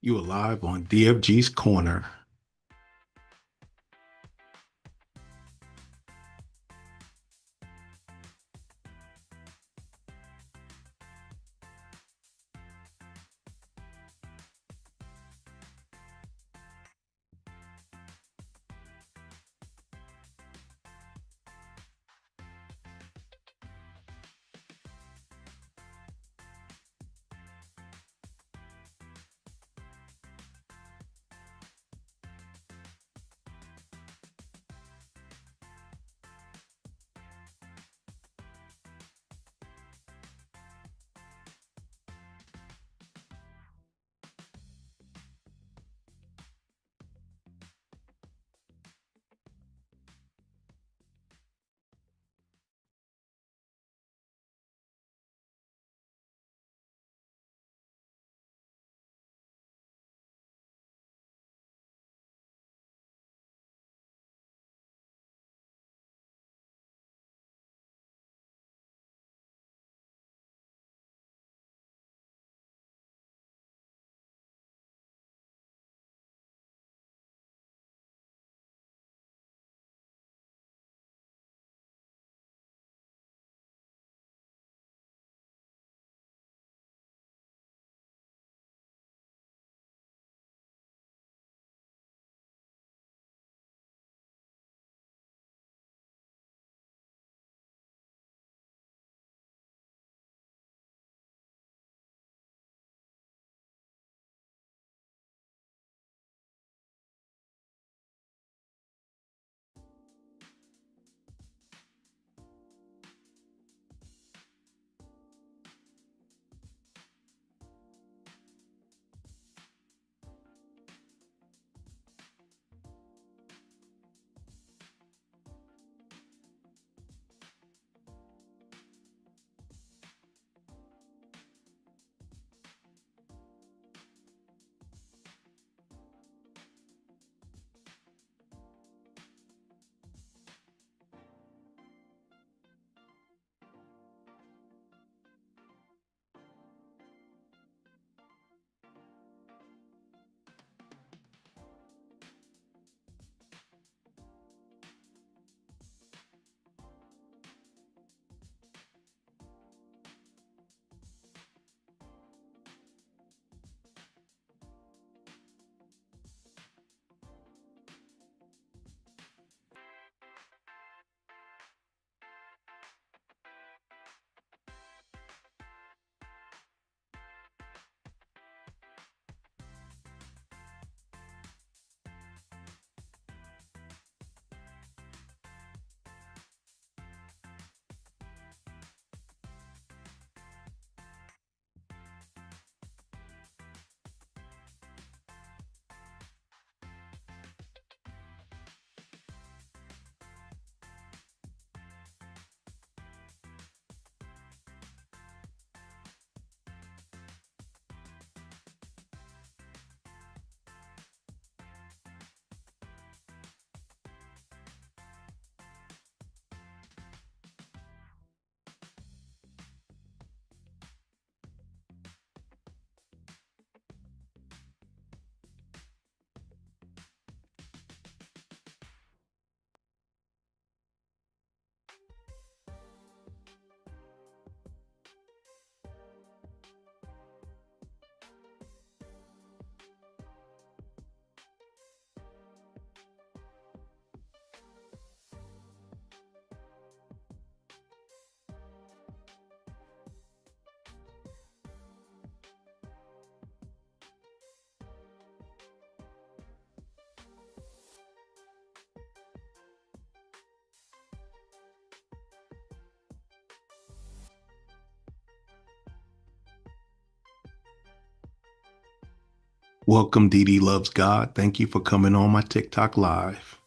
You are live on DFG's Corner. Welcome, Dee Dee Loves God. Thank you for coming on my TikTok live.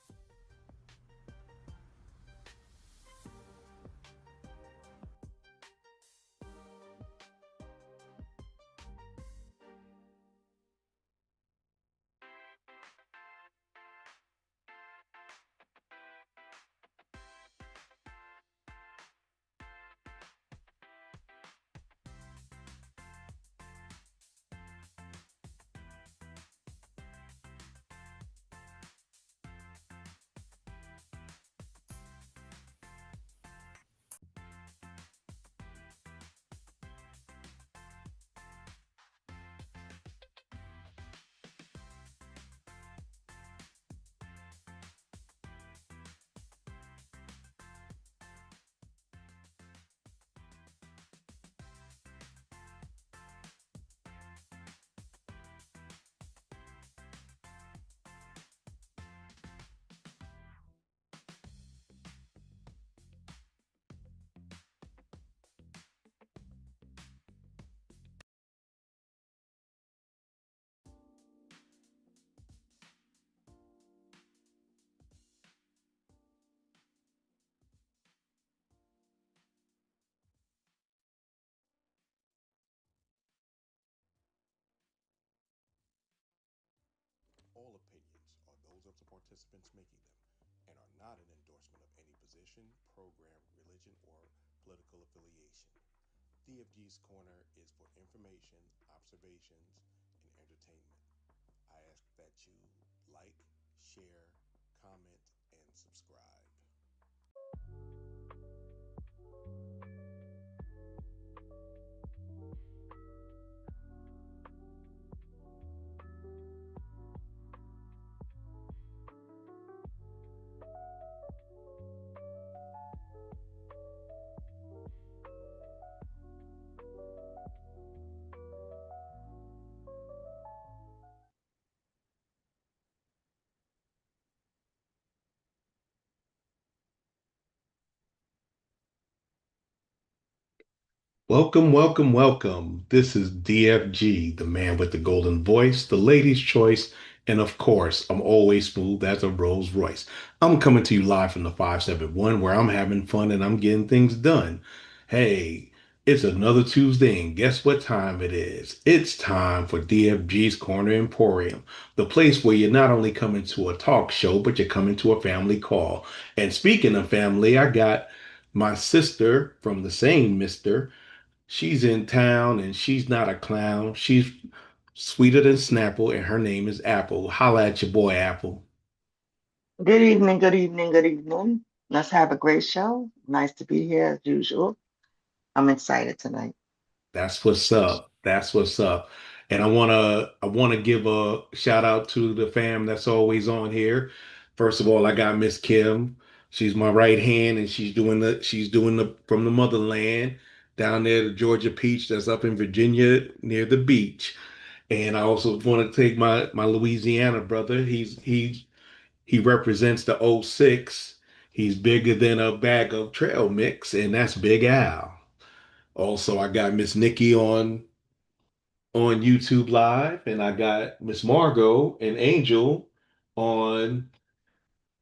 participants making them, and are not an endorsement of any position, program, religion, or political affiliation. DFG's Corner is for information, observations, and entertainment. I ask that you like, share, comment, and subscribe. Welcome, welcome, welcome. This is DFG, the man with the golden voice, the lady's choice, and of course, I'm always smooth as a Rolls Royce. I'm coming to you live from the 571 where I'm having fun and I'm getting things done. Hey, it's another Tuesday, and guess what time it is? It's time for DFG's Corner Emporium, the place where you're not only coming to a talk show, but you're coming to a family call. And speaking of family, I got my sister from the same mister. She's in town and she's not a clown. She's sweeter than Snapple, and her name is Apple. Holla at your boy, Apple. Good evening, good evening, good evening. Let's have a great show. Nice to be here as usual. I'm excited tonight. That's what's up. That's what's up. And I wanna give a shout out to the fam that's always on here. First of all, I got Miss Kim. She's my right hand, and she's doing the from the motherland down there, the Georgia Peach that's up in Virginia near the beach. And I also want to take my Louisiana brother. He represents the '06. He's bigger than a bag of trail mix, and that's Big Al. Also, I got Miss Nikki on YouTube Live, and I got Miss Margot and Angel on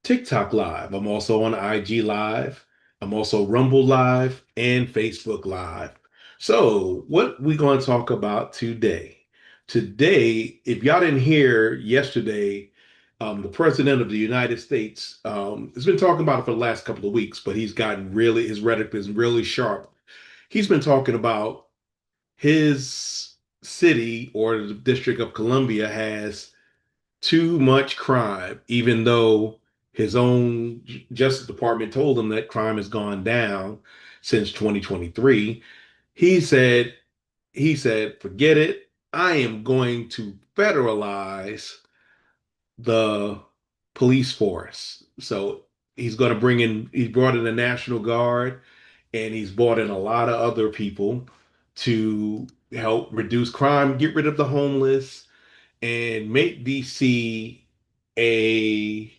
TikTok Live. I'm also on IG Live. I'm also Rumble Live and Facebook Live. So, what we going to talk about today? Today, if y'all didn't hear yesterday, the President of the United States has been talking about it for the last couple of weeks, but he's gotten really, his rhetoric is really sharp. He's been talking about his city or the District of Columbia has too much crime, even though his own Justice Department told him that crime has gone down since 2023. He said, forget it. I am going to federalize the police force. So he brought in the National Guard, and he's brought in a lot of other people to help reduce crime, get rid of the homeless, and make DC a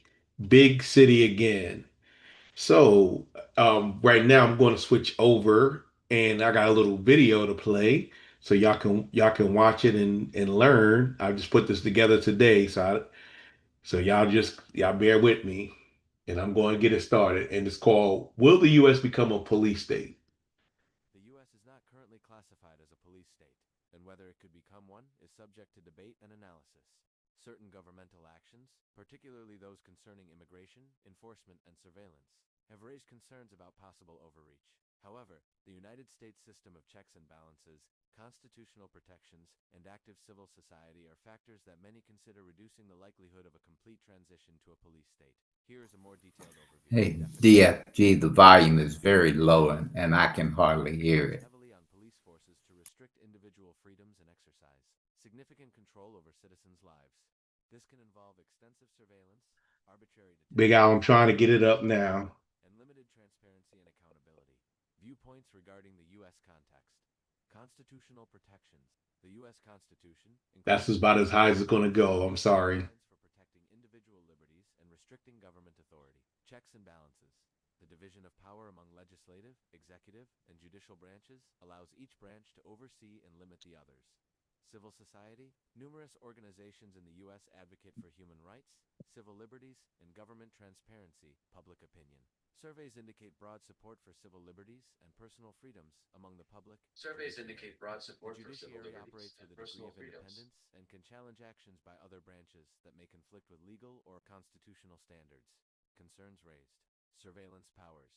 big city again. So right now I'm going to switch over, and I got a little video to play so y'all can watch it and learn. I just put this together today, so y'all bear with me, and I'm going to get it started. And it's called "Will the U.S. Become a Police State?" The U.S. is not currently classified as a police state, and whether it could become one is subject to debate and analysis. Certain governmental actions, particularly those concerning immigration, enforcement, and surveillance, have raised concerns about possible overreach. However, the United States system of checks and balances, constitutional protections, and active civil society are factors that many consider reducing the likelihood of a complete transition to a police state. Here is a more detailed overview. Hey, Definition. DFG, the volume is very low and I can hardly hear Relies it. heavily on police forces to restrict individual freedoms and exercise significant control over citizens' lives. This can involve extensive surveillance, arbitrary Big Al, detentions, I'm trying to get it up intimidation, now. and limited transparency and accountability. Viewpoints regarding the U.S. context. Constitutional protections. The U.S. Constitution, That's including about as Article high as 1, it's going to go. I'm sorry. provides for protecting individual liberties and restricting government authority. Checks and balances. The division of power among legislative, executive, and judicial branches allows each branch to oversee and limit the others. Civil society. Numerous organizations in the U.S. advocate for human rights, civil liberties, and government transparency, public opinion. Surveys indicate broad support for civil liberties and personal freedoms among the public. Surveys indicate broad The support for civil judiciary liberties operates and with a degree personal of freedoms. independence and can challenge actions by other branches that may conflict with legal or constitutional standards. Concerns raised. Surveillance powers.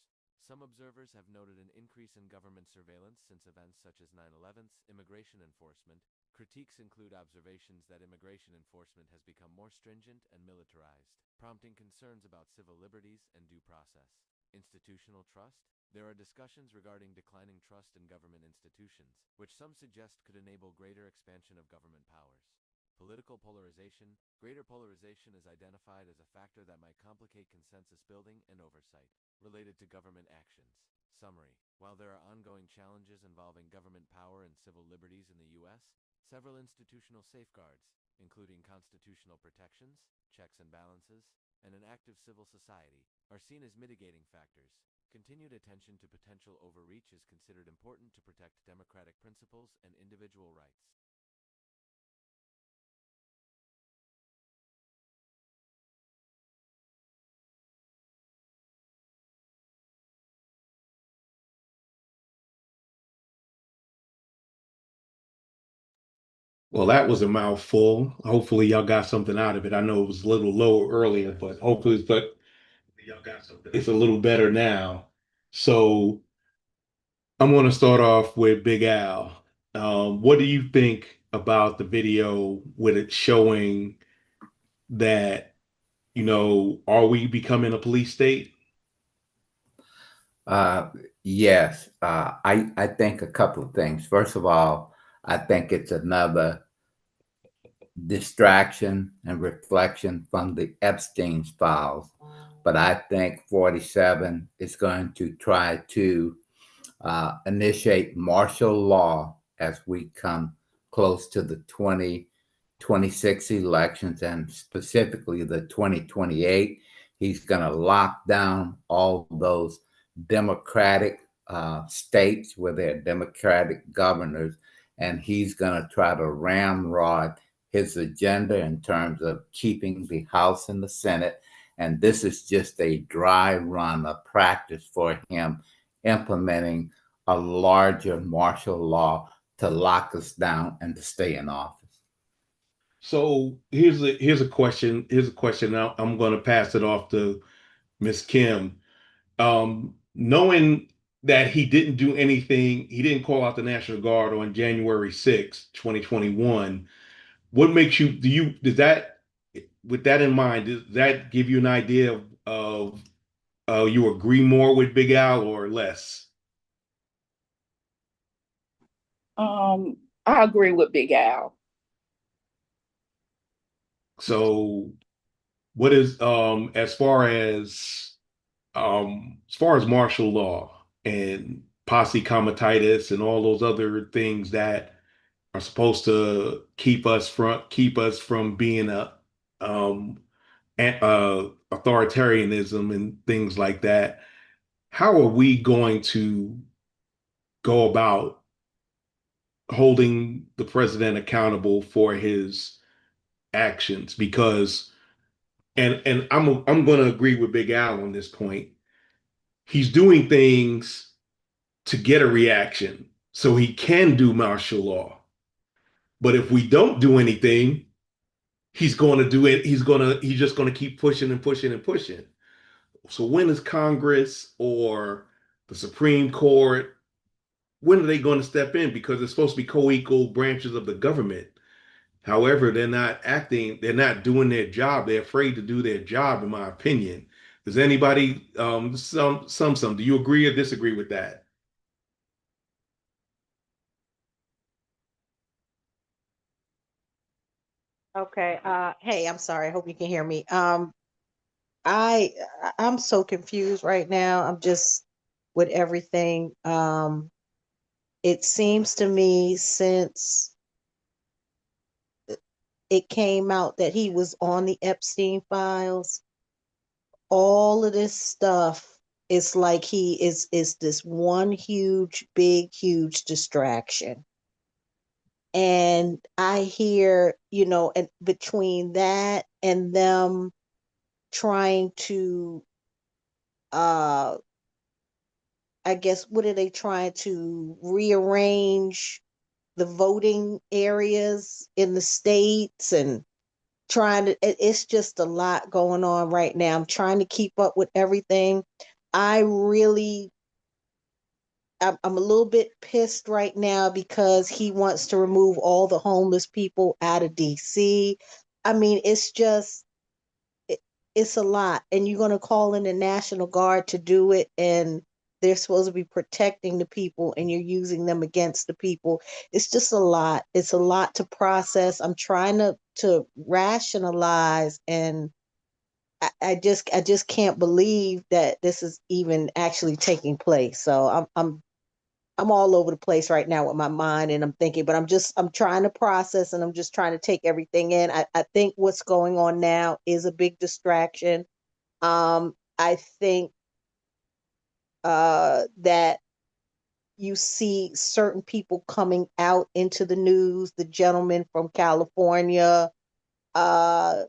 Some observers have noted an increase in government surveillance since events such as 9/11's immigration enforcement. Critiques include observations that immigration enforcement has become more stringent and militarized, prompting concerns about civil liberties and due process. Institutional trust. There are discussions regarding declining trust in government institutions, which some suggest could enable greater expansion of government powers. Political polarization. Greater polarization is identified as a factor that might complicate consensus building and oversight related to government actions. Summary. While there are ongoing challenges involving government power and civil liberties in the U.S., several institutional safeguards, including constitutional protections, checks and balances, and an active civil society, are seen as mitigating factors. Continued attention to potential overreach is considered important to protect democratic principles and individual rights. Well, that was a mouthful. Hopefully, y'all got something out of it. I know it was a little low earlier, but hopefully, it's a little better now. So, I'm going to start off with Big Al. What do you think about the video with it showing that, are we becoming a police state? Uh, yes, I think a couple of things. First of all, I think it's another distraction and reflection from the Epstein's files. But I think 47 is going to try to initiate martial law as we come close to the 2026 elections and specifically the 2028. He's going to lock down all those Democratic states where there are Democratic governors, and he's going to try to ramrod his agenda in terms of keeping the House and the Senate. And this is just a dry run, a practice for him implementing a larger martial law to lock us down and to stay in office. So here's a question. Here's a question. Now I'm going to pass it off to Miss Kim. Knowing that he didn't do anything, he didn't call out the National Guard on January 6th, 2021. What makes you, does that, with that in mind, does that give you an idea of you agree more with Big Al or less? I agree with Big Al. So what is, as far as martial law and posse comitatus and all those other things that are supposed to keep us from being um authoritarianism and things like that. How are we going to go about holding the president accountable for his actions? Because and I'm going to agree with Big Al on this point. He's doing things to get a reaction so he can do martial law. But if we don't do anything, he's going to do it. He's just going to keep pushing and pushing and pushing. So when is Congress or the Supreme Court, when are they going to step in? Because they're supposed to be co-equal branches of the government. However, they're not acting, they're not doing their job. They're afraid to do their job, in my opinion. Does anybody, do you agree or disagree with that? Okay. Hey, I'm sorry. I hope you can hear me. I I'm so confused right now. I'm just with everything. It seems to me since it came out that he was on the Epstein files, all of this stuff is like he is this one huge, big, huge distraction. And I hear, and between that and them trying to, uh, I guess, what are they trying to rearrange the voting areas in the states and trying to, it's just a lot going on right now. I'm trying to keep up with everything. I really, I'm a little bit pissed right now because he wants to remove all the homeless people out of DC. I mean, it's just, it, it's a lot. And you're going to call in the National Guard to do it. And they're supposed to be protecting the people and you're using them against the people. It's just a lot. It's a lot to process. I'm trying to rationalize, and I just can't believe that this is even actually taking place. So I'm all over the place right now with my mind, and I'm thinking, but I'm trying to process, and I'm just trying to take everything in. I think what's going on now is a big distraction. I think that you see certain people coming out into the news, the gentleman from California, uh,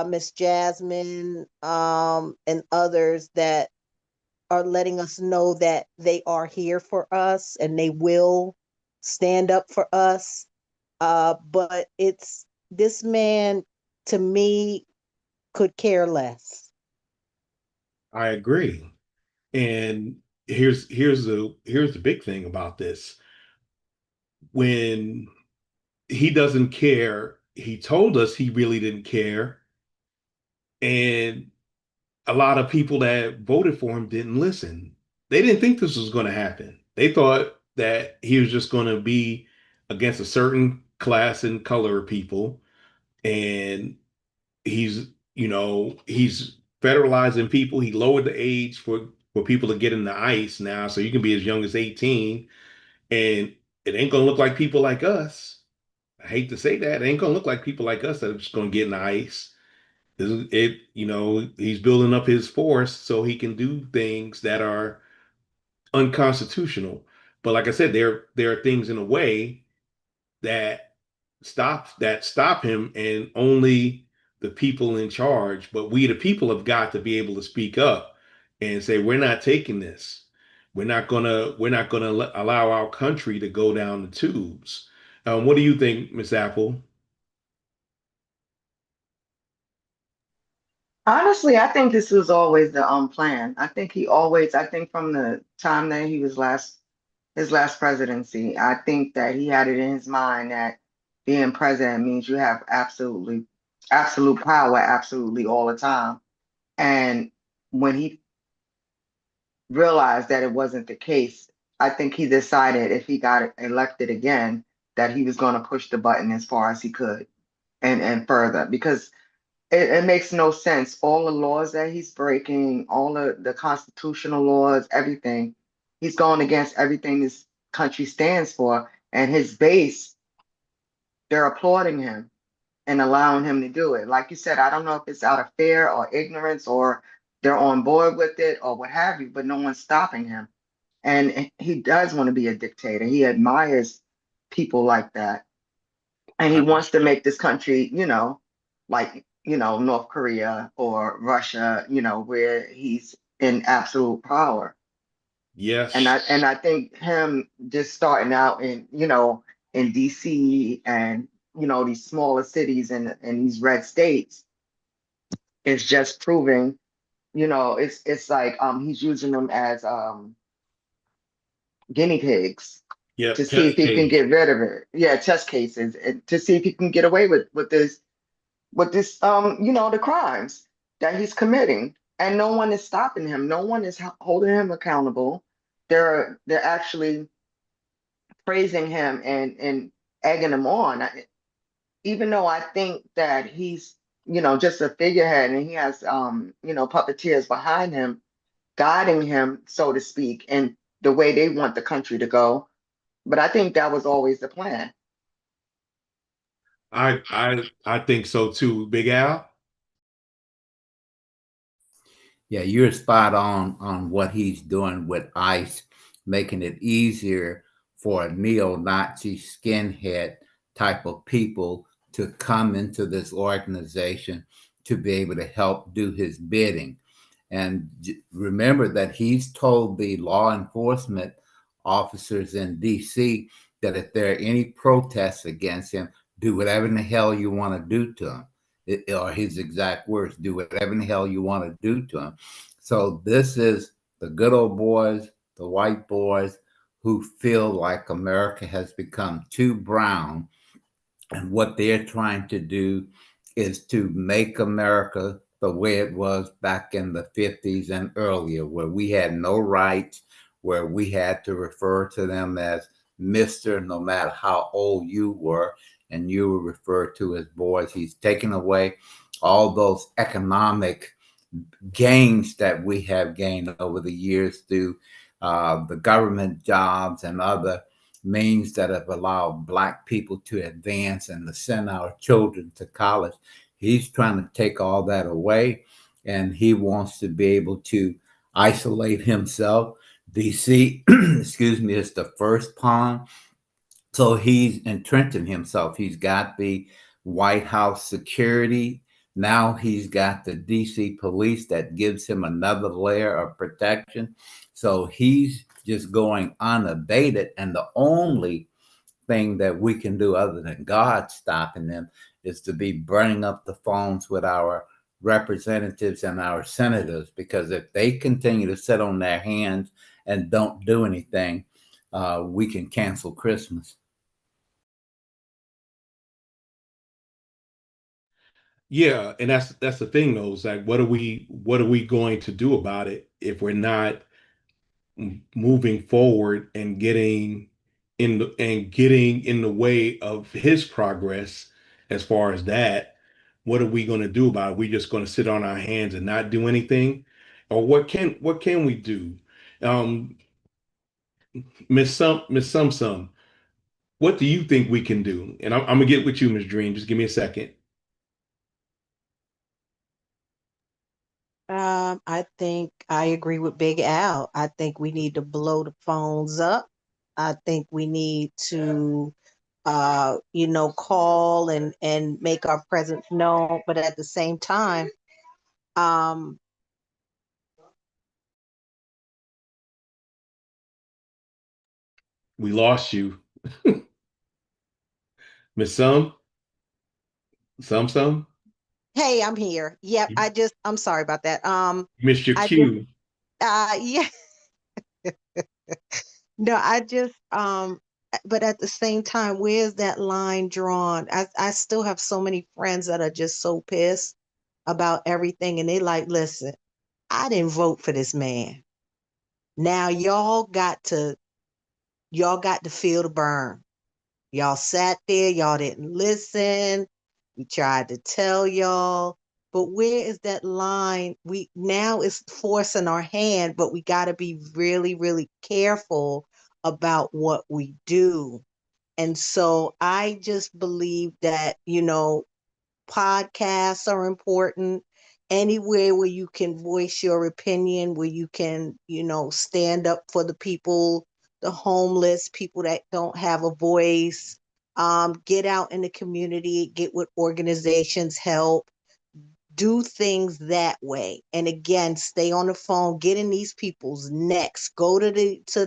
Miss Jasmine, and others that are letting us know that they are here for us and they will stand up for us. But it's this man, to me, could care less. I agree. And here's the big thing about this. When he doesn't care, he told us he really didn't care, and a lot of people that voted for him didn't listen. They didn't think this was going to happen. They thought that he was just going to be against a certain class and color of people, and he's he's federalizing people. He lowered the age for people to get in the ice now, so you can be as young as 18, and it ain't gonna look like people like us. I hate to say that. It ain't gonna look like people like us that are just gonna get in the ice. He's building up his force so he can do things that are unconstitutional. But like I said, there are things in a way that stop him, and only the people in charge. But we, the people, have got to be able to speak up and say we're not taking this. We're not gonna allow our country to go down the tubes. What do you think, Miss Apple? Honestly, I think this was always the plan. I think from the time that he was his last presidency, I think that he had it in his mind that being president means you have absolute power absolutely all the time. And when he realized that it wasn't the case, I think he decided if he got elected again, that he was going to push the button as far as he could and further because it makes no sense. All the laws that he's breaking, all the constitutional laws, everything, he's going against everything this country stands for. And his base, they're applauding him and allowing him to do it. Like you said, I don't know if it's out of fear or ignorance or they're on board with it or what have you, but no one's stopping him. And he does want to be a dictator. He admires people like that. And he wants to make this country, like, North Korea or Russia, where he's in absolute power. Yes. And I think him just starting out in DC and these smaller cities and these red states is just proving, it's like he's using them as guinea pigs to Yep. see if Test he can case. get rid of it. Yeah, test cases and to see if he can get away with this the crimes that he's committing. And no one is stopping him. No one is holding him accountable. They're actually praising him and egging him on. Even though I think that he's just a figurehead and he has puppeteers behind him guiding him, so to speak, in the way they want the country to go. But I think that was always the plan. I think so too, Big Al. Yeah, you're spot on what he's doing with ICE, making it easier for neo-Nazi skinhead type of people to come into this organization to be able to help do his bidding. And remember that he's told the law enforcement officers in DC that if there are any protests against him, do whatever in the hell you want to do to him. Or his exact words, do whatever in the hell you want to do to him. So this is the good old boys, the white boys who feel like America has become too brown, and what they're trying to do is to make America the way it was back in the 50s and earlier, where we had no rights, where we had to refer to them as Mr. no matter how old you were, and you were referred to as boys. He's taken away all those economic gains that we have gained over the years through the government jobs and other means that have allowed Black people to advance and to send our children to college. He's trying to take all that away, and he wants to be able to isolate himself. DC, excuse me, is the first pawn. So he's entrenching himself. He's got the White House security. Now he's got the DC police that gives him another layer of protection. So he's just going unabated. And the only thing that we can do other than God stopping them is to be burning up the phones with our representatives and our senators. Because if they continue to sit on their hands and don't do anything, we can cancel Christmas. Yeah, and that's the thing though. It's like, what are we going to do about it if we're not moving forward and getting in the way of his progress as far as that? What are we going to do about it? We just going to sit on our hands and not do anything, or what can we do? Um, Miss Sum, what do you think we can do? And I'm gonna get with you, Miss Dream. Just give me a second. I think I agree with Big Al. I think we need to blow the phones up. I think we need to call and make our presence known, but at the same time, um We lost you, Miss Sum. hey, I'm here. Yep, You I'm sorry about that. missed your I just cue. yeah, no, but at the same time, where's that line drawn? I still have so many friends that are just so pissed about everything, and they like, listen, I didn't vote for this man. Now y'all got to feel the burn. Y'all sat there, y'all didn't listen. We tried to tell y'all, but where is that line? We now it's forcing our hand, but we got to be really, really careful about what we do. And so I just believe that, podcasts are important. Anywhere where you can voice your opinion, where you can, stand up for the people, the homeless, people that don't have a voice. Get out in the community, get with organizations, help, do things that way. And again, stay on the phone, get in these people's necks, go um, to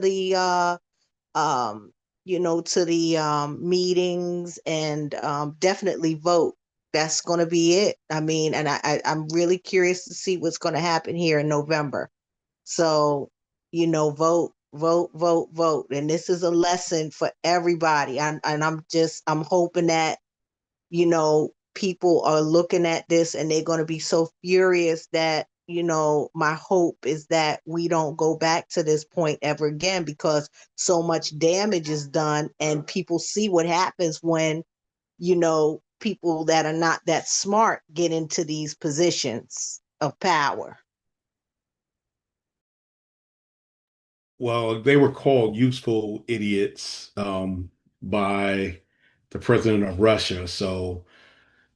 the meetings, and definitely vote. That's going to be it. I mean, and I'm really curious to see what's going to happen here in November. So, vote, vote, vote, vote. And this is a lesson for everybody. And I'm hoping that people are looking at this and they're going to be so furious that, my hope is that we don't go back to this point ever again, because so much damage is done and people see what happens when, people that are not that smart get into these positions of power. Well, they were called useful idiots by the president of Russia. So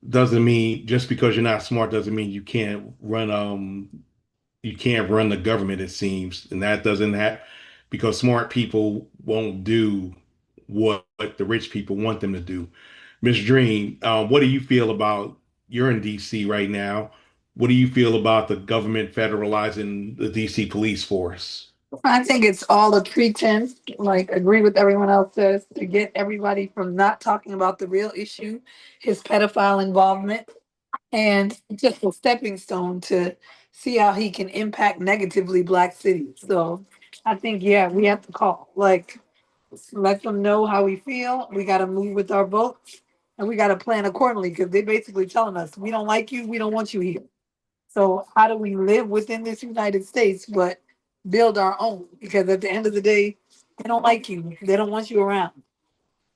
doesn't mean just because you're not smart doesn't mean you can't run the government, it seems. And that doesn't have because smart people won't do what the rich people want them to do. Miss Dream, what do you feel about? You're in DC right now. What do you feel about the government federalizing the DC police force? I think it's all a pretense, like agree with everyone else says, to get everybody from not talking about the real issue, his pedophile involvement, and just a stepping stone to see how he can impact negatively black cities. So I think, yeah, we have to call, like, let them know how we feel. We got to move with our votes and we got to plan accordingly because they're basically telling us, we don't like you, we don't want you here. So how do we live within this United States but build our own? Because at the end of the day, they don't like you. They don't want you around.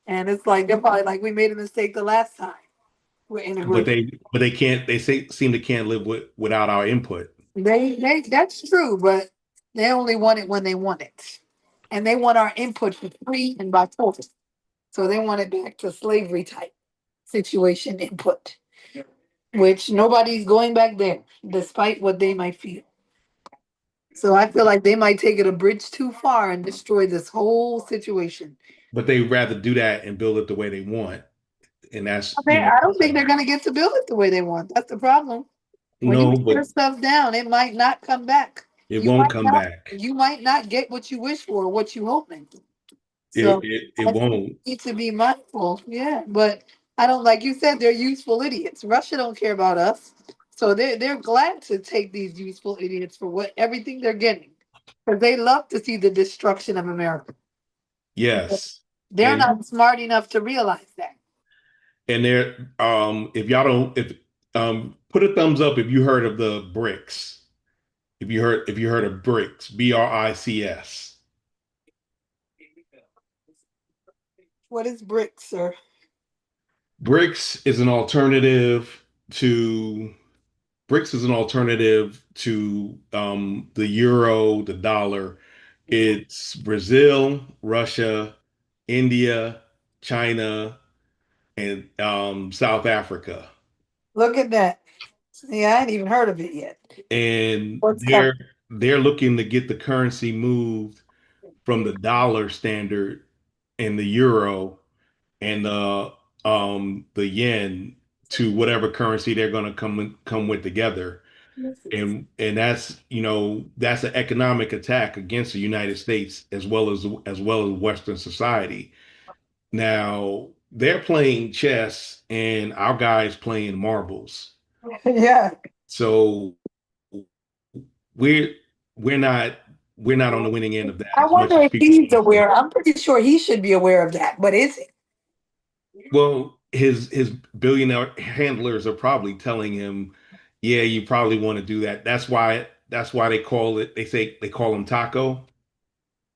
And it's like they're probably like, we made a mistake the last time. We're But integrated. they can't they say seem to can't live without our input. They that's true, but they only want it when they want it. And they want our input for free and by force. So they want it back to slavery type situation input, which nobody's going back there, despite what they might feel. So I feel like they might take it a bridge too far and destroy this whole situation. But they rather do that and build it the way they want. And that's, I mean, I don't think they're going to get to build it the way they want. That's the problem. When you no, tear but stuff down, it might not come back. it won't come back. You might not get what you wish for, what you hoping. It So it, it I think won't. we need to be mindful. Yeah, but I don't like you said they're useful idiots. Russia don't care about us, so they're glad to take these useful idiots for what everything they're getting because they love to see the destruction of America. Yes. They're And not smart enough to realize that. there, if y'all don't, if put a thumbs up if you heard of the BRICS. If you heard of BRICS, BRICS. What is BRICS, sir? BRICS is an alternative to BRICS is an alternative to the euro, the dollar. It's Brazil, Russia, India, China, and South Africa. Look at that. Yeah, I ain't even heard of it yet. And What's coming? they're looking to get the currency moved from the dollar standard and the euro and the yen to whatever currency they're going to come with together. And that's, that's an economic attack against the United States as well as Western society. Now they're playing chess and our guys playing marbles. Yeah. So we're we're not we're not on the winning end of that I as much wonder as if people he's want to think. aware. I'm pretty sure he should be aware of that, but is he? Well, his billionaire handlers are probably telling him, yeah, you probably want to do that. That's why they call him Taco.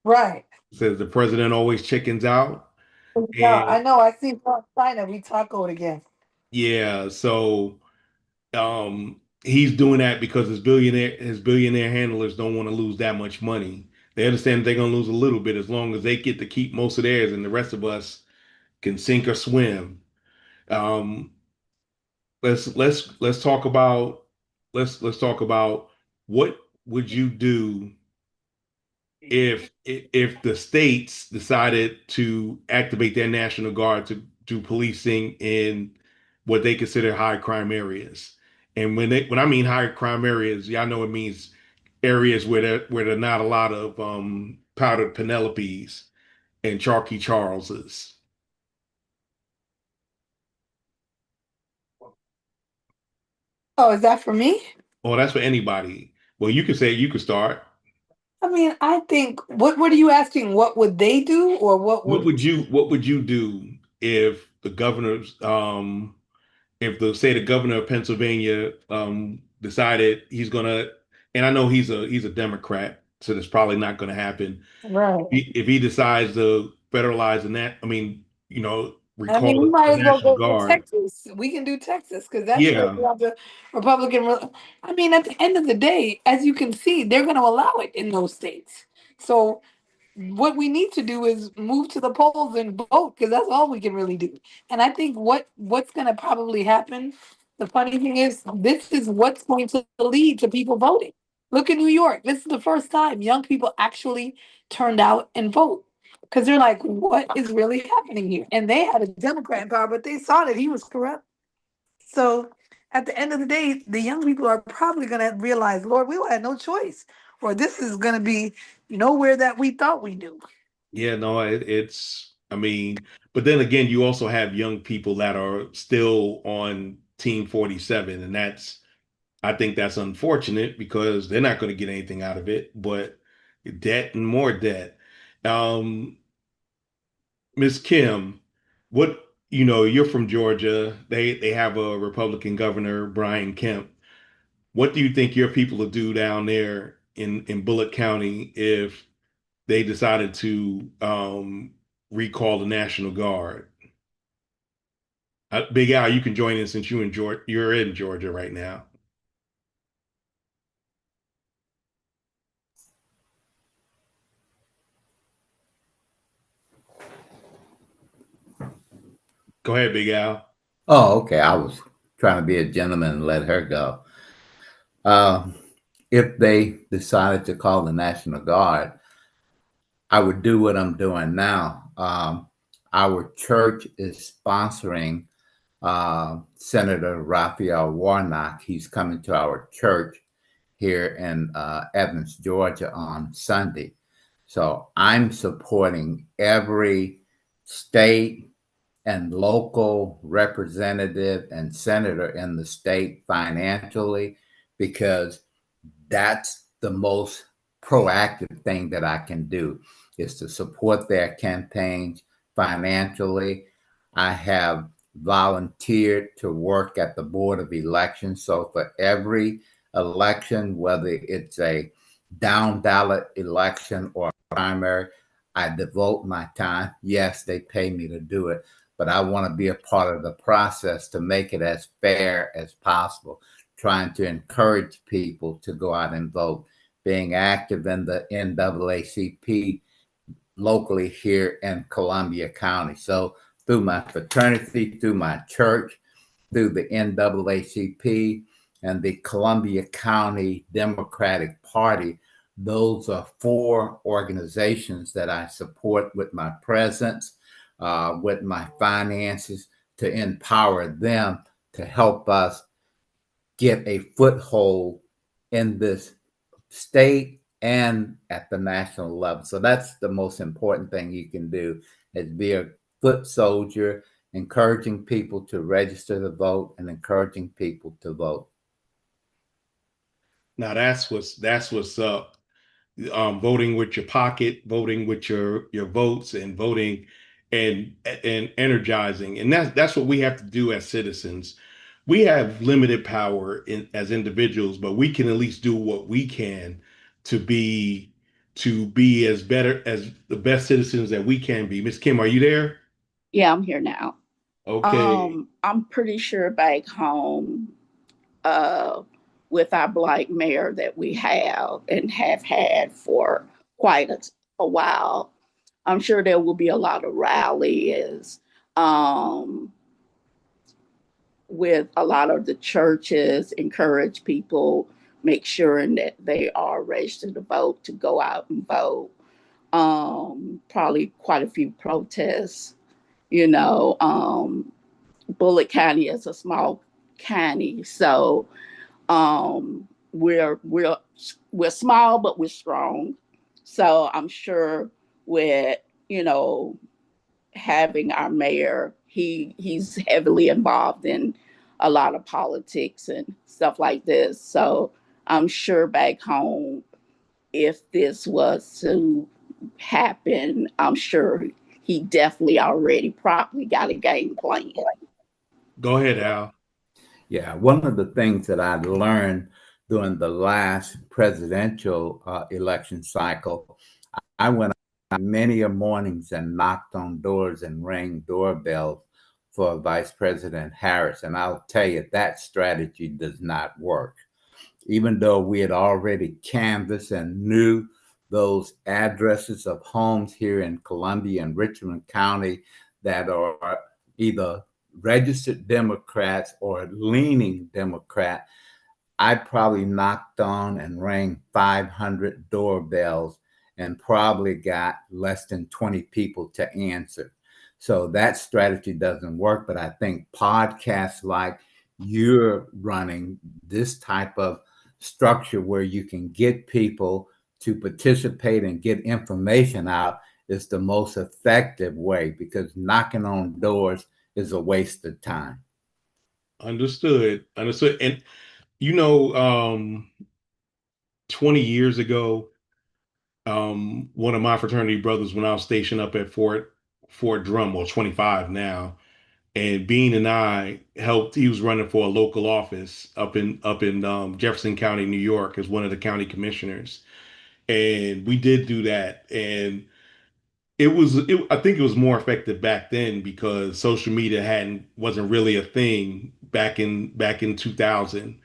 Right. Says the president always chickens out. Yeah, And I know. I see from China we tacoed again. yeah, so he's doing that because his billionaire handlers don't want to lose that much money. They understand they're gonna lose a little bit as long as they get to keep most of theirs and the rest of us can sink or swim. Um, let's talk about let's talk about what would you do if the states decided to activate their national guard to do policing in what they consider high crime areas. And when I mean high crime areas, y'all know it means areas where there are not a lot of powdered Penelopes and chalky Charleses. Oh, is that for me? Oh, that's for anybody. Well, you could start. I mean, I think what are you asking? What would they do or what would What would you do if the governors if the governor of Pennsylvania decided he's gonna, and I know he's a Democrat, so that's probably not gonna happen. right. If he decides to federalize the I recall mean, we might the as well National go to Guard. Texas. We can do Texas because that's where Yeah, we have the Republican. I mean, at the end of the day, as you can see, they're going to allow it in those states. So what we need to do is move to the polls and vote because that's all we can really do. And I think what's going to probably happen. The funny thing is, this is what's going to lead to people voting. Look at New York. This is the first time young people actually turned out and vote. because they're like, what is really happening here? And they had a Democrat in power, but they saw that he was corrupt. So at the end of the day, the young people are probably going to realize, Lord, we had no choice, or this is going to be nowhere that we thought we knew. Yeah, no, I mean, but then again, you also have young people that are still on Team 47, and I think that's unfortunate because they're not going to get anything out of it, but debt and more debt. Um, Miss Kim, you're from Georgia. They have a Republican governor, Brian Kemp. What do you think your people will do down there in Bullitt County if they decided to recall the National Guard? Big Al, you can join in since you're in Georgia right now. Go ahead, Big Al. Oh, okay. I was trying to be a gentleman and let her go. Uh, if they decided to call the National Guard, I would do what I'm doing now. Our church is sponsoring Senator Raphael Warnock. He's coming to our church here in Evans, Georgia on Sunday. So I'm supporting every state and local representative and senator in the state financially because that's the most proactive thing that I can do is to support their campaigns financially. I have volunteered to work at the Board of Elections. So for every election, whether it's a down ballot election or a primary, I devote my time. Yes, they pay me to do it, but I want to be a part of the process to make it as fair as possible, trying to encourage people to go out and vote, being active in the NAACP locally here in Columbia County. So through my fraternity, through my church, through the NAACP and the Columbia County Democratic Party, those are 4 organizations that I support with my presence, with my finances, to empower them to help us get a foothold in this state and at the national level. So that's the most important thing you can do is be a foot soldier, encouraging people to register to vote and encouraging people to vote. Now that's what's up. Voting with your pocket, voting with your votes, and voting and energizing. And that's what we have to do as citizens. We have limited power as individuals, but we can at least do what we can to be as better as the best citizens that we can be. Miss Kim, are you there? Yeah, I'm here now. Okay. I'm pretty sure back home, uh, with our black mayor that we have and have had for quite a while, I'm sure there will be a lot of rallies, um, with a lot of the churches, encourage people, make sure that they are registered to vote, to go out and vote. Probably quite a few protests, you know. Bullitt County is a small county, so we're small, but we're strong. So I'm sure with you know having our mayor, he's heavily involved in a lot of politics and stuff like this. So I'm sure back home, if this was to happen, I'm sure he definitely already probably got a game plan. Go ahead, Al. Yeah, one of the things that I learned during the last presidential election cycle, I went out many a mornings and knocked on doors and rang doorbells for Vice President Harris. And I'll tell you, that strategy does not work. Even though we had already canvassed and knew those addresses of homes here in Columbia and Richmond County that are either registered Democrats or leaning Democrat, I probably knocked on and rang 500 doorbells and probably got less than 20 people to answer. So that strategy doesn't work. But I think podcasts like you're running, this type of structure where you can get people to participate and get information out is the most effective way, because knocking on doors is a waste of time. Understood. Understood. And you know, 20 years ago, one of my fraternity brothers, when I was stationed up at Fort Drum, well, 25 now, and Bean and I helped. He was running for a local office up in Jefferson County, New York, as one of the county commissioners, and we did do that. And I think it was more effective back then because social media hadn't wasn't really a thing back in 2000.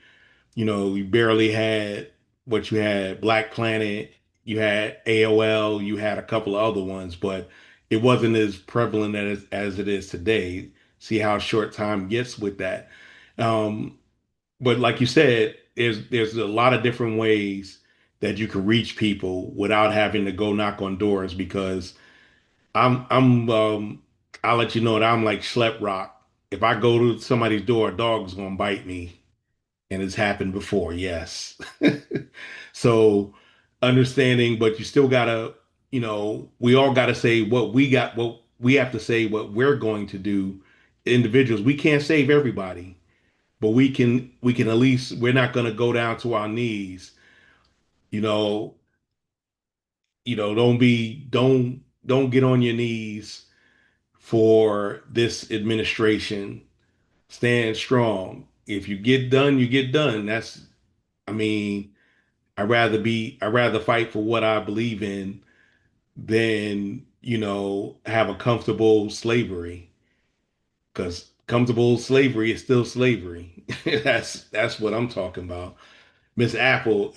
You know, you barely had what you had Black Planet, you had AOL, you had a couple of other ones, but it wasn't as prevalent as it is today. See how short time gets with that. Um, but like you said, there's a lot of different ways that you can reach people without having to go knock on doors because I'll let you know that I'm like Schlep Rock. If I go to somebody's door, a dog's gonna bite me, and it's happened before, yes. So understanding, but you still gotta, we all gotta say what we have to say, what we're going to do. Individuals, we can't save everybody, but we can at least we're not gonna go down to our knees, you know, don't get on your knees for this administration. Stand strong. If you get done, you get done. I mean, I'd rather fight for what I believe in than, have a comfortable slavery. Because comfortable slavery is still slavery. That's what I'm talking about. Miss Apple,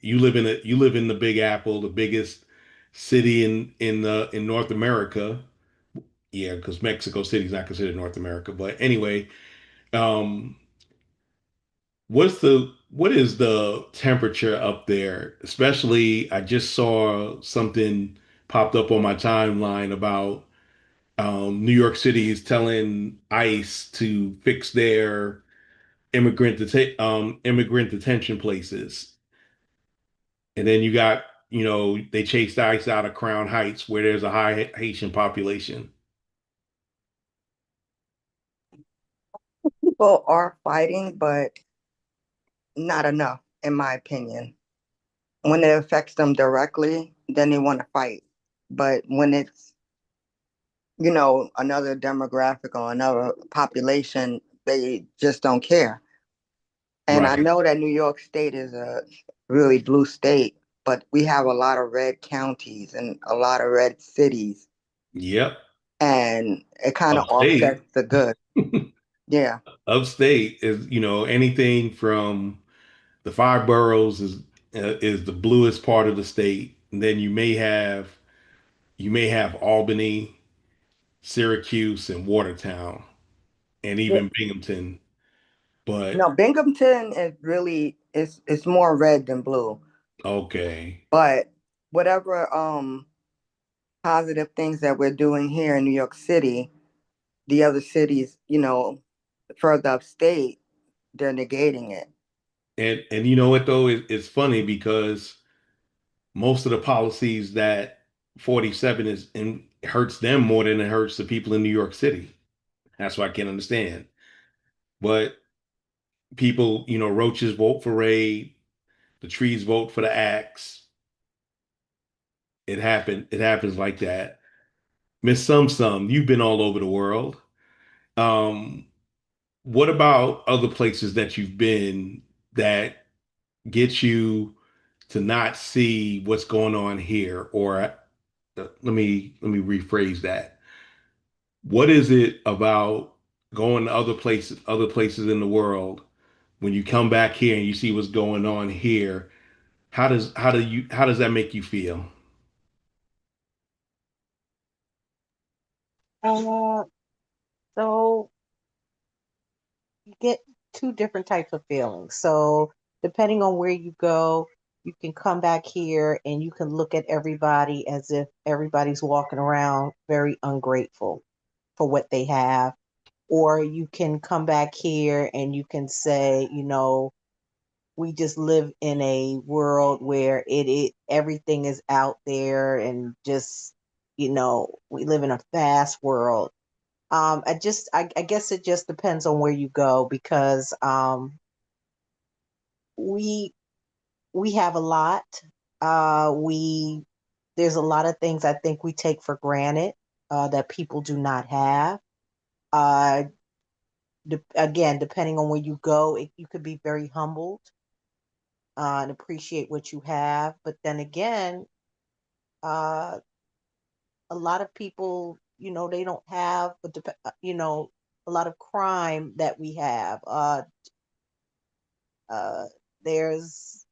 you live in the Big Apple, the biggest city in North America. Yeah, because Mexico City is not considered North America. But anyway, um, what is the temperature up there? Especially, I just saw something popped up on my timeline about New York City is telling ICE to fix their immigrant detention places, and then you got they chased ICE out of Crown Heights where there's a high Haitian population. People are fighting, but not enough, in my opinion. When it affects them directly, then they want to fight. But when it's, another demographic or another population, they just don't care. And I Right. know that New York State is a really blue state, but we have a lot of red counties and a lot of red cities, Yep. and it kind of offsets Upstate. the good. Yeah. Upstate is, anything from the five boroughs is the bluest part of the state. And then you may have Albany, Syracuse, and Watertown, and even Binghamton. But No, Binghamton is really it's more red than blue. okay. But whatever positive things that we're doing here in New York City, the other cities, further upstate, they're negating it. And you know what though? It's funny because most of the policies that 47 is in hurts them more than it hurts the people in New York City. That's what I can't understand. But people, roaches vote for raid, the trees vote for the axe. It happens like that. Miss Some, you've been all over the world. Um, what about other places that you've been that get you to not see what's going on here? Or let me rephrase that. What is it about going to other places in the world when you come back here and you see what's going on here? How does that make you feel? Uh, so you get two different types of feelings. So depending on where you go, you can come back here and you can look at everybody as if everybody's walking around very ungrateful for what they have. Or you can come back here and you can say, we just live in a world where it everything is out there and just, we live in a fast world. I guess it just depends on where you go, because we we have a lot. We There's a lot of things I think we take for granted that people do not have. Uh, Again, depending on where you go, you could be very humbled and appreciate what you have. But then again, uh, a lot of people, they don't have, a lot of crime that we have. Uh, there's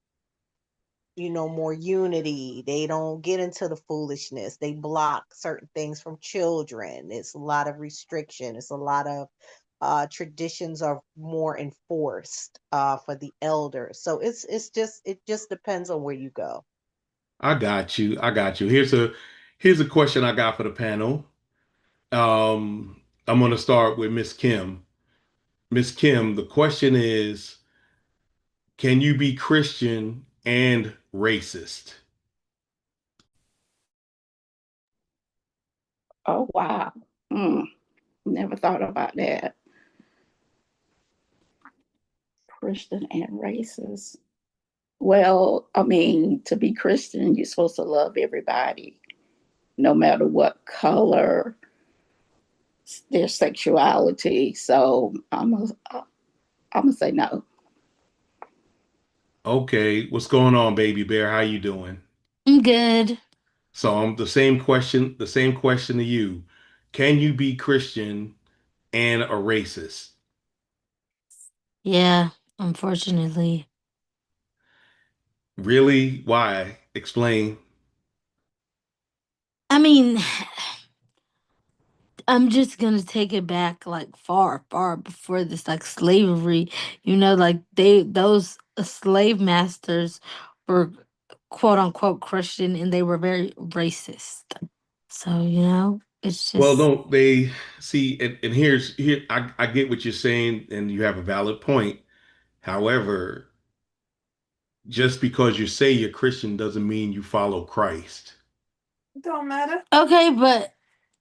more unity. They don't get into the foolishness. They block certain things from children. It's a lot of restriction. It's a lot of traditions are more enforced for the elders. So it just depends on where you go. I got you. I got you. Here's a question I got for the panel. I'm going to start with Miss Kim. Miss Kim, the question is, can you be Christian and racist? Oh, wow. Mm, never thought about that. Christian and racist. Well, I mean, to be Christian, you're supposed to love everybody, no matter what color, their sexuality. So I'm gonna say no. Okay, what's going on, baby bear? How you doing? I'm good. So the same question to you. Can you be Christian and a racist? Yeah, unfortunately. Really? Why? Explain. I mean, I'm just gonna take it back like far, far before this, like slavery. Like those slave masters were quote unquote Christian and they were very racist. So, it's Well, just don't they see? And I get what you're saying, and you have a valid point. However, just because you say you're Christian doesn't mean you follow Christ. It don't matter. okay, but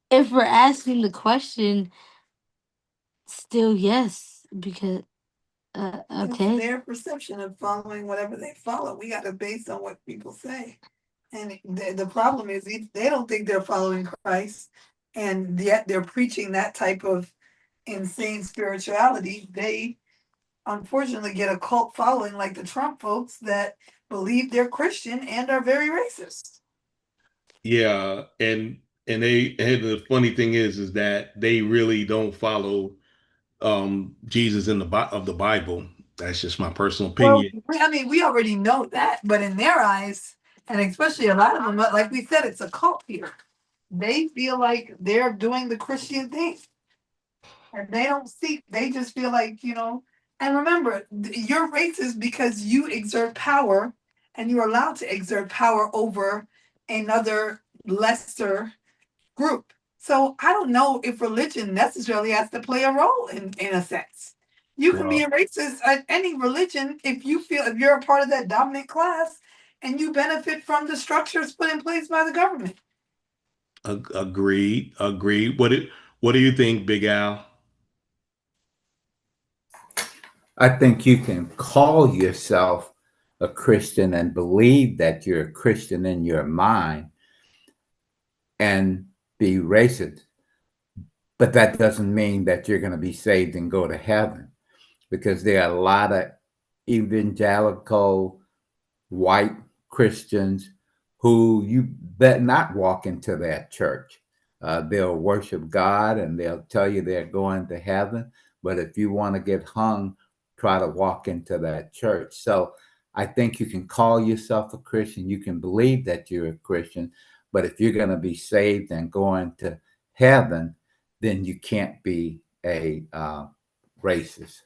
if we're asking the question, still yes, because It's okay. their perception of following whatever they follow. We got to base on what people say. And the problem is they don't think they're following Christ, and yet they're preaching that type of insane spirituality. They unfortunately get a cult following like the Trump folks that believe they're Christian and are very racist. Yeah, and the funny thing is that they really don't follow Jesus in the Bible. That's just my personal Well, opinion. I mean, we already know that, but in their eyes, and especially a lot of them, like we said, it's a cult here. They feel like they're doing the Christian thing, and they don't see. They just feel like And remember, you're racist because you exert power, and you're allowed to exert power over another lesser group. So I don't know if religion necessarily has to play a role in a sense. You can be Well, a racist at any religion if you're a part of that dominant class and you benefit from the structures put in place by the government. agreed, agreed. What do you think, Big Al? I think you can call yourself a Christian and believe that you're a Christian in your mind and be racist, but that doesn't mean that you're going to be saved and go to heaven, because there are a lot of evangelical white Christians who you bet not walk into that church. They'll worship God and they'll tell you they're going to heaven. But if you want to get hung, try to walk into that church. So I think you can call yourself a Christian. You can believe that you're a Christian. But if you're going to be saved and going to heaven, then you can't be a racist.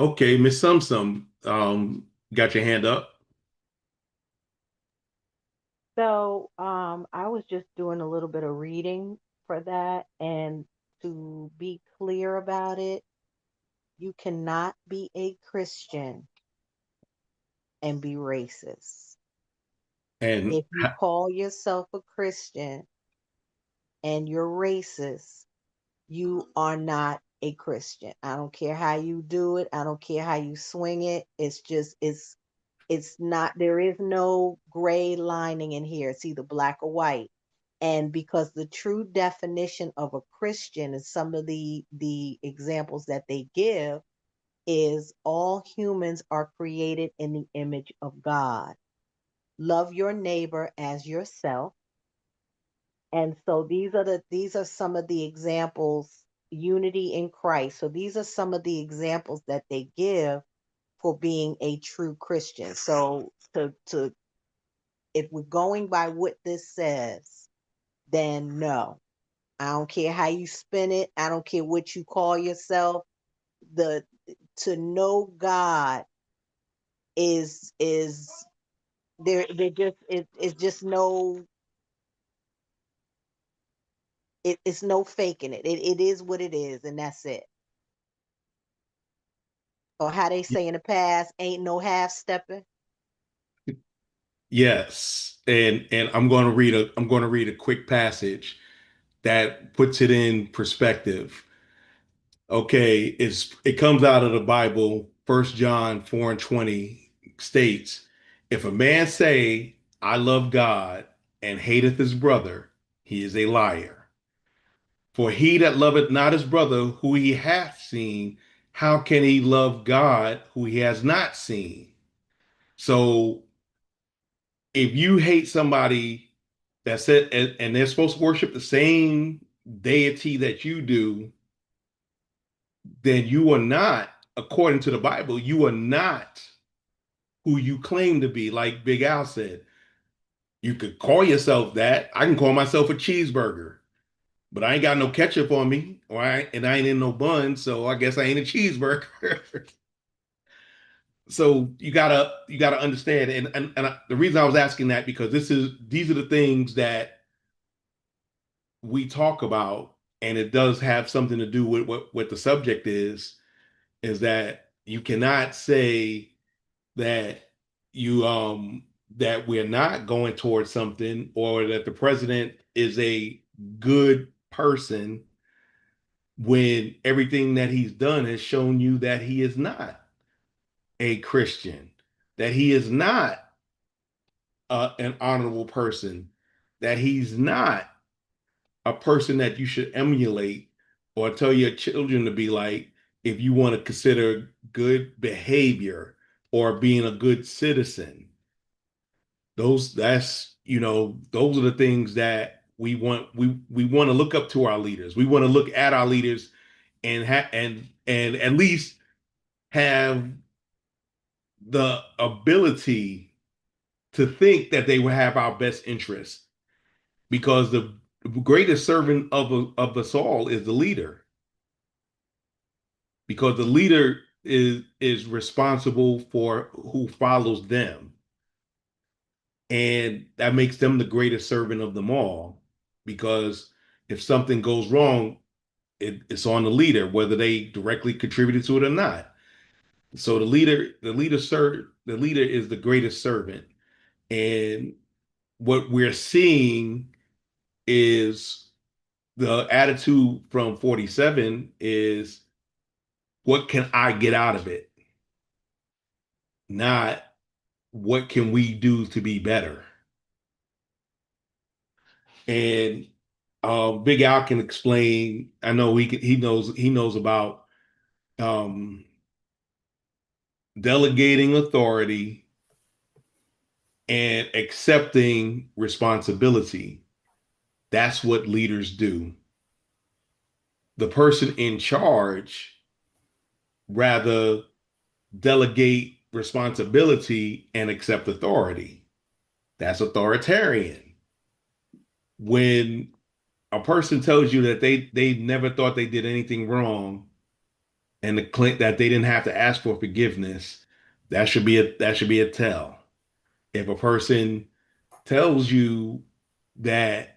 Okay, Miss Sum Sum, got your hand up. So, I was just doing a little bit of reading for that, and to be clear about it, you cannot be a Christian and be racist. And If you call yourself a Christian and you're racist, you are not a Christian. I don't care how you do it. I don't care how you swing it. It's not, there is no gray lining in here. It's either black or white. And because the true definition of a Christian and some of the examples that they give is all humans are created in the image of God. Love your neighbor as yourself. And so these are some of the examples, unity in Christ. So these are some of the examples that they give for being a true Christian. So to if we're going by what this says, then no. I don't care how you spin it. I don't care what you call yourself. The To know God is there just it's just no it's no faking it. It is what it is, and that's it. Or how they say in the past, ain't no half stepping. Yes, and I'm going to read a quick passage that puts it in perspective. Okay, it comes out of the Bible. 1 John 4:20 states, "If a man say, I love God, and hateth his brother, he is a liar. For he that loveth not his brother who he hath seen, how can he love God who he has not seen?" So if you hate somebody that's it, and they're supposed to worship the same deity that you do, then you are not, according to the Bible, you are not who you claim to be. Like Big Al said, you could call yourself that. I can call myself a cheeseburger, but I ain't got no ketchup on me, and I ain't in no bun, so I guess I ain't a cheeseburger. So you gotta understand, the reason I was asking that because these are the things that we talk about, and it does have something to do with what the subject is that you cannot say that that we're not going towards something, or that the president is a good person when everything that he's done has shown you that he is not a Christian, that he is not an honorable person, that he's not a person that you should emulate or tell your children to be like if you want to consider good behavior or being a good citizen. Those are the things that we want to look up to our leaders. We want to look at our leaders and at least have the ability to think that they will have our best interest, because the greatest servant of us all is the leader, because the leader is responsible for who follows them, and that makes them the greatest servant of them all, because if something goes wrong, it's on the leader, whether they directly contributed to it or not. So the leader is the greatest servant. And what we're seeing is the attitude from 47 is, what can I get out of it? Not what can we do to be better? And Big Al can explain. I know he knows about um, delegating authority and accepting responsibility. That's what leaders do. The person in charge rather delegate responsibility and accept authority. That's authoritarian. When a person tells you that they never thought they did anything wrong, and that they didn't have to ask for forgiveness, that should be a tell. If a person tells you that,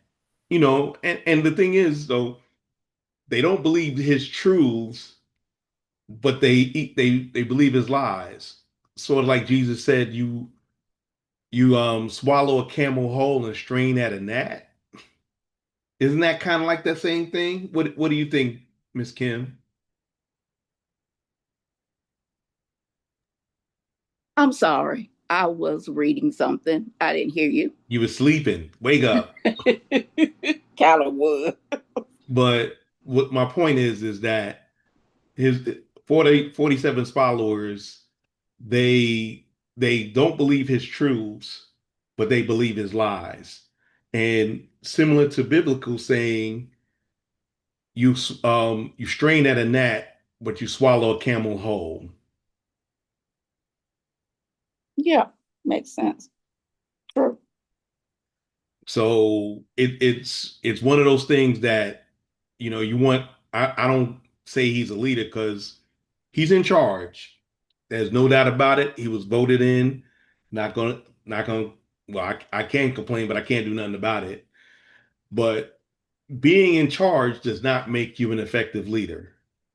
and the thing is though, they don't believe his truths, but they believe his lies. Sort of like Jesus said, you swallow a camel whole and strain at a gnat. Isn't that kind of like that same thing? What do you think, Miss Kim? I'm sorry. I was reading something. I didn't hear you. You were sleeping. Wake up. Kind of would. But what my point is that his 47 followers, they they don't believe his truths, but they believe his lies. And similar to biblical saying, you strain at a gnat, but you swallow a camel whole. Yeah, makes sense. True. So it's one of those things that you want. I don't say he's a leader because he's in charge. There's no doubt about it. He was voted in. Not gonna. Well, I can't complain, but I can't do nothing about it. But being in charge does not make you an effective leader.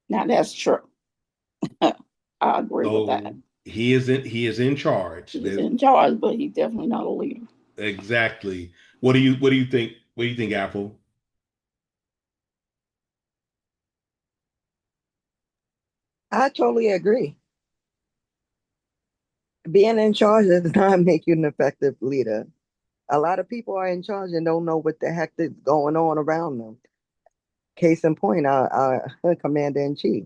Now that's true. I agree with that. So he is in charge. He's in charge, but he's definitely not a leader. Exactly. What do you think? What do you think, Apple? I totally agree. Being in charge does not make you an effective leader. A lot of people are in charge and don't know what the heck is going on around them. Case in point, our commander in chief.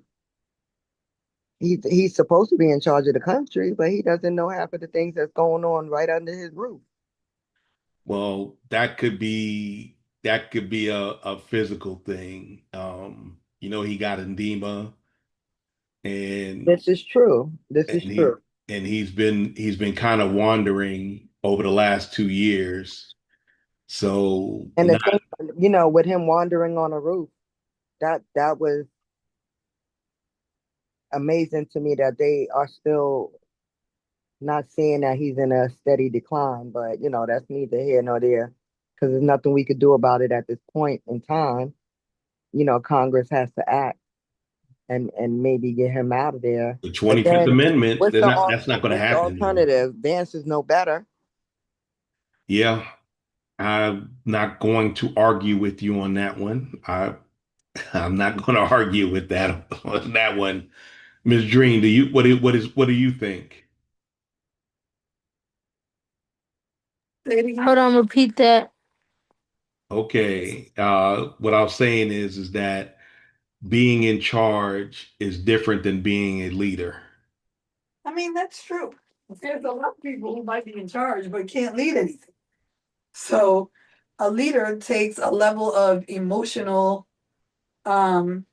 He's supposed to be in charge of the country, but he doesn't know half of the things that's going on right under his roof. Well, that could be a physical thing. He got edema and This is true. This and is he true. and he's been kind of wandering over the last 2 years. So And the not thing, with him wandering on a roof, that was amazing to me that they are still not seeing that he's in a steady decline. But that's neither here nor there because there's nothing we could do about it at this point in time. Congress has to act and maybe get him out of there. the But 25th then Amendment, that's not going to what's the happen though. alternative? Vance is no better. Yeah, I'm not going to argue with you on that one. I'm not going to argue with that on that one. Ms. Dream, what do you think? Hold on, repeat that. Okay. What I was saying is that being in charge is different than being a leader. I mean, that's true. There's a lot of people who might be in charge but can't lead anything. So a leader takes a level of emotional um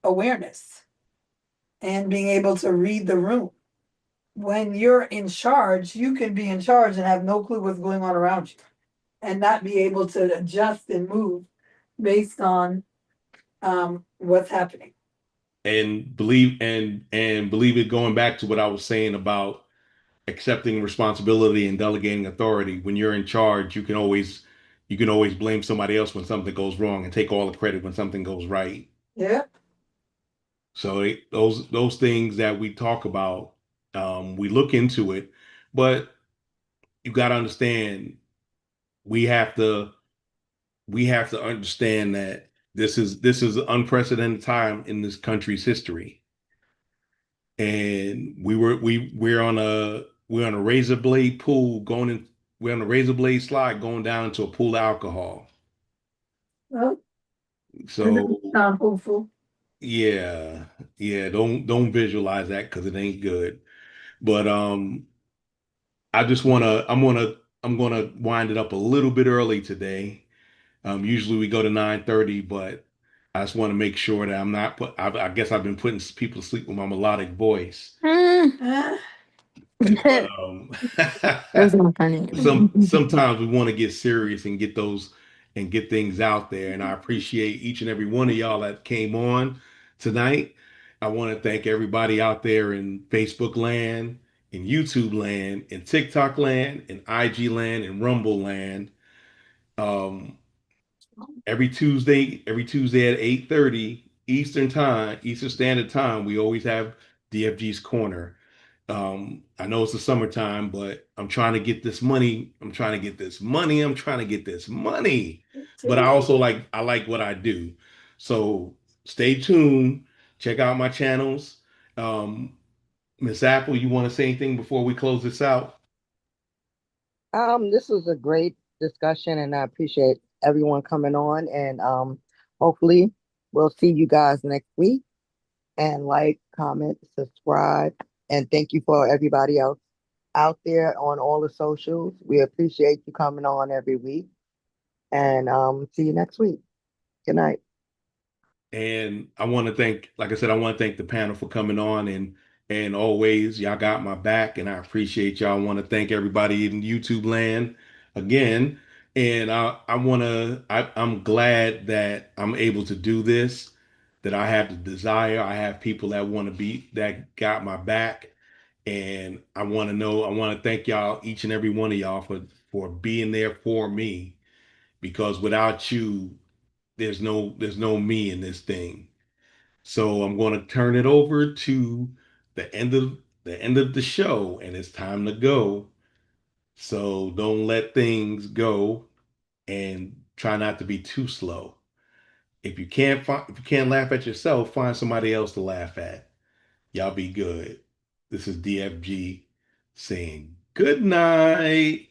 awareness and being able to read the room. When you're in charge, you can be in charge and have no clue what's going on around you and not be able to adjust and move based on what's happening. And believe it, going back to what I was saying about accepting responsibility and delegating authority. When you're in charge, you can always blame somebody else when something goes wrong and take all the credit when something goes right. Yeah. So those things that we talk about, we look into it, but you got to understand we have to we have to understand that this is an unprecedented time in this country's history, and we're on a razor blade pool going in. We're on a razor blade slide going down into a pool of alcohol. Well, So sound hopeful. yeah, yeah, don't visualize that because it ain't good. But I just wanna I'm gonna wind it up a little bit early today. Usually we go to 9:30, but I just want to make sure that I'm not put. I guess I've been putting people to sleep with my melodic voice. Mm. But That's not funny. sometimes we want to get serious and get things out there. And I appreciate each and every one of y'all that came on tonight. I want to thank everybody out there in Facebook land, in YouTube land, in TikTok land, in IG land, in Rumble land. Um, every Tuesday at 8:30 Eastern time, Eastern Standard Time, we always have DFG's Corner. I know it's the summertime, but I'm trying to get this money. I'm trying to get this money. I'm trying to get this money. But I like what I do. So stay tuned. Check out my channels. Um, Miss Apple, you want to say anything before we close this out? This was a great discussion, and I appreciate everyone coming on. And hopefully, we'll see you guys next week. And like, comment, subscribe, and thank you for everybody else out there on all the socials. We appreciate you coming on every week. And see you next week. Good night. And I want to thank, like I said, I want to thank the panel for coming on and always y'all got my back and I appreciate y'all. I want to thank everybody in YouTube land again. And I'm glad that I'm able to do this, that I have the desire. I have people that want to be that got my back. And I want to thank y'all, each and every one of y'all for being there for me because without you, there's no me in this thing. So I'm going to turn it over to the end of the show, and it's time to go. So don't let things go, and try not to be too slow. If you can't laugh at yourself, find somebody else to laugh at. Y'all be good. This is DFG saying good night.